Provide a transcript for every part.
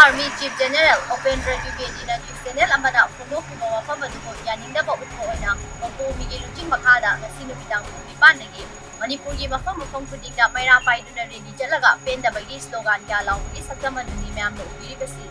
Army Chief General Upendra Dwivedi na News Channel amana phumokuma wafam aduko yaningdaba uthoina Mangpumi Lungching Makhada ngasi numidang 9 nagi Manipur gi mafam khudingda maira paiduna rally chalaga pendabagi slogan kya launggi sakam aduni myam no ubiribasi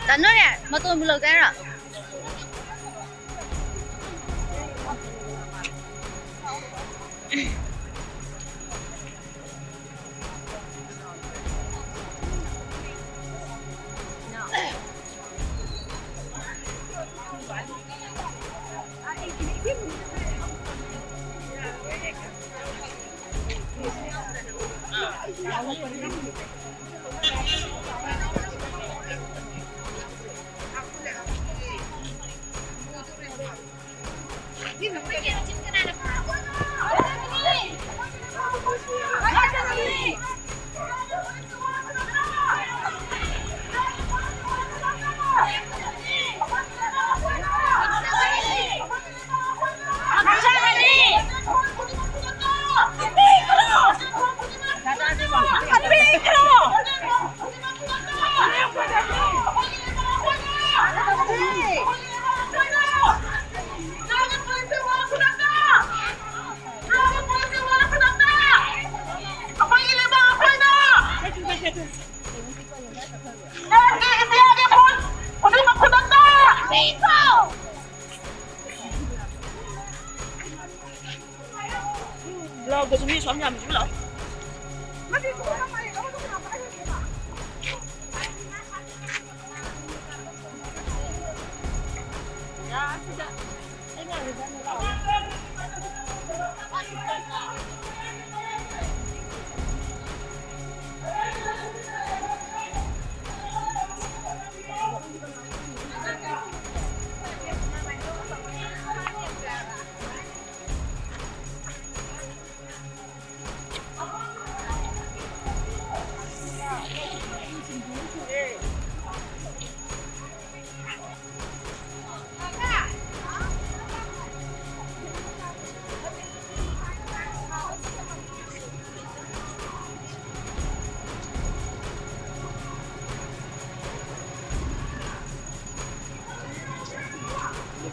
Tanore, mato mulog dera. Lo cái gì xóm nhà mình chứ lắm.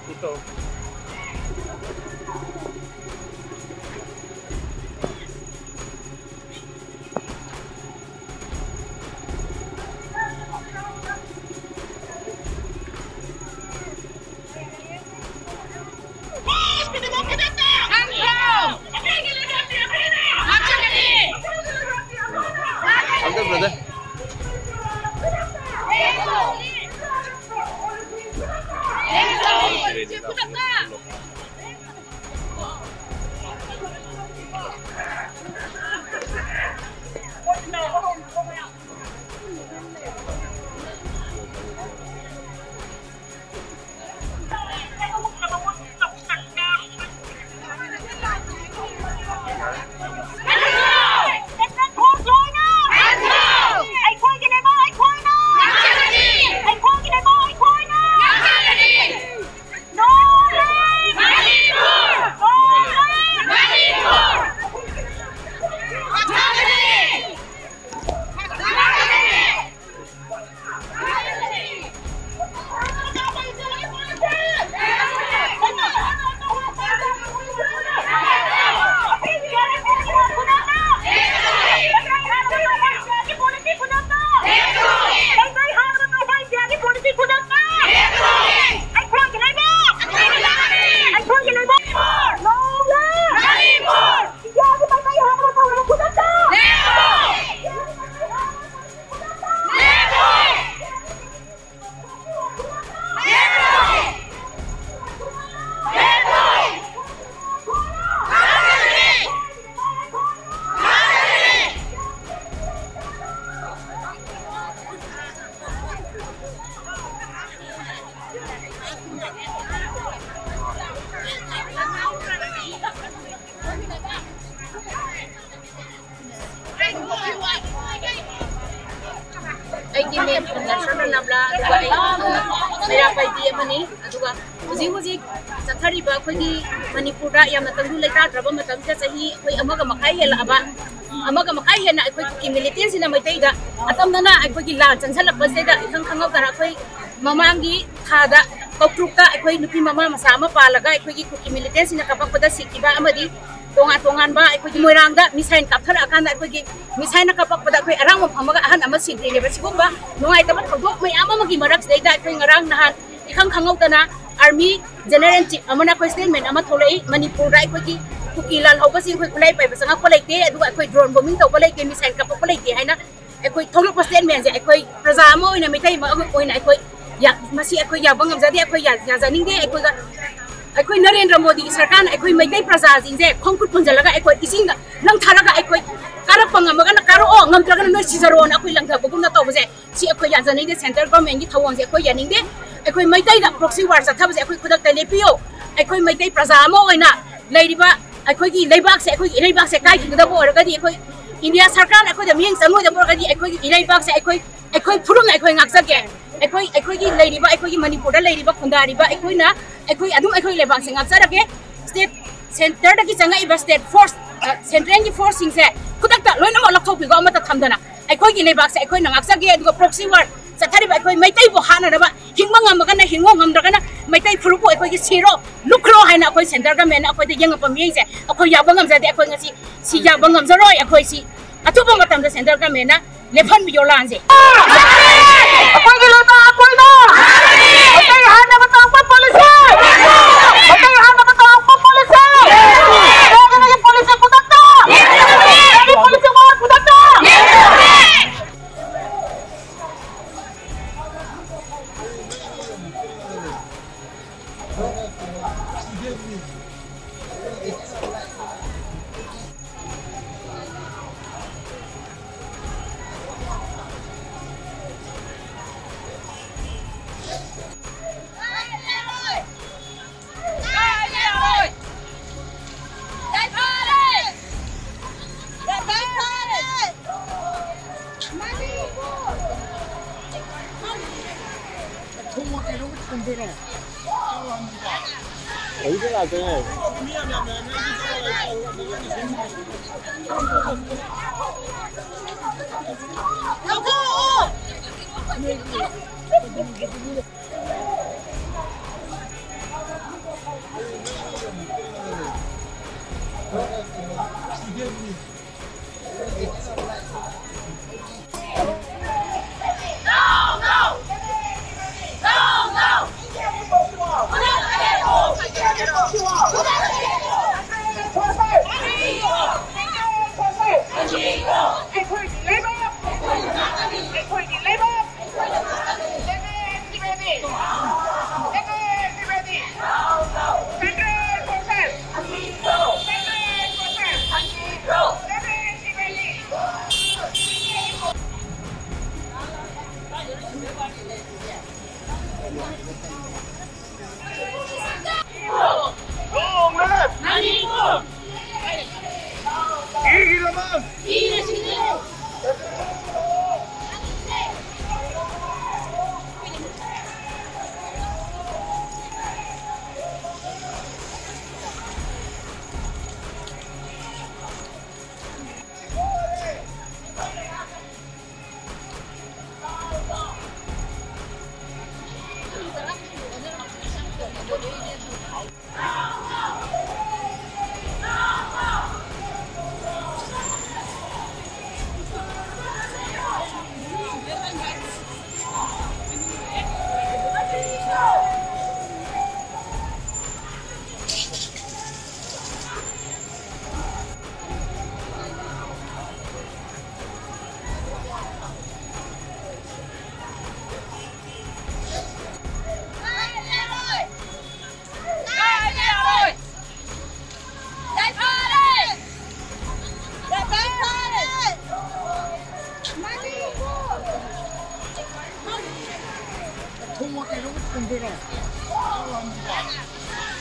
Ito. Brother. No! national namla mera pai di mani aduga huji chathari ba khoi Manipur da yamna tangdu leita draba matam ja sahi khoi amaga makai hela aba amaga makai hena khoi ki military sina maitai da atam dana khoi ki la chansala pase da khang khangau dara khoi mamangi thada kautrukta khoi nupi mama masama palaga khoi ki military sina kapak pada sikiba amadi tongan ba khoi moirang da misain kapthara akanda khoi misain kapak pada khoi arang mo phamaga ahan ama singri le basigumba nungai tabat thogok mai ama magi marak seida khoi ngarang nahan ikhang khangau dana Army General Chief amana khoi statement ama tholei Manipur rai khoi ki kukilal hoba sing khoi kulai pai basanga ko leite aduga khoi drone bombing to ko leite misain kapak ko leite haina khoi tholok statement je khoi praja mo ina mitai ma oina khoi ya masi khoi ya bangam jadi khoi ya janing de khoi ga khoi Narendra Modi sarkar khoi maitai praja jing je khongkut punjalaga khoi ising nang tharaga khoi karak pangamaga na karo o ngam traga no sizaro na khoi langtha bugum na to bje si khoi ya janing de center government gi thawang je khoi ya ning de khoi maitai da proxy war sa thab je khoi khudak ta lepiyo khoi maitai praja mo oina leiriba khoi gi leibak se kai ki da bo ra ga di khoi India sarkar khoi da mieng sango da bo ga di khoi gi leibak se khoi phurung khoi ngak sa ke khoi gi leiriba khoi gi Manipur da leiriba khundari ba khoi na khoi adum khoi leibak se ngak sa ra ke state center da ki changa iba state force central ki force sing se khudak ta loina mo lakhok pi go ma ta thamdana khoi gi leibak se khoi ngak sa ge du proxy war chathari ba khoi maitai bo hana ra ba hingma ngam ga na hingo ngam da na maitai phuru ko khoi gi siro lukro haina khoi center government khoi de yang pa mi se khoi ya bangam ja de khoi ngasi si ya bangam ja roi khoi si atuba matam da center government na lefan bi yolan je khoi gi lota khoi na khoi hana ba ta police khoi hana ba ta police khoi police ko ta police ko ta 어디서 나대?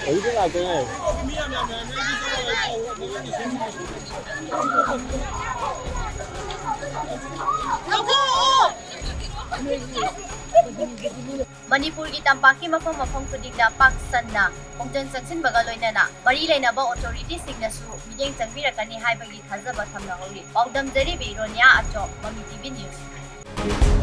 어디서 나대? Manipur की तंपाकी मफम मफम खुदिंगदा पाक सन्ना खोंजन चंगसिनबगा लोइनाना मरी लेनाबा ऑथोरिटी सिंगनसु मियेंग चंगबिरकनी हाइबगी थाजबा थमना हौरी पाउदम जरी बेरोनिया अचो ममी टीवी न्यूज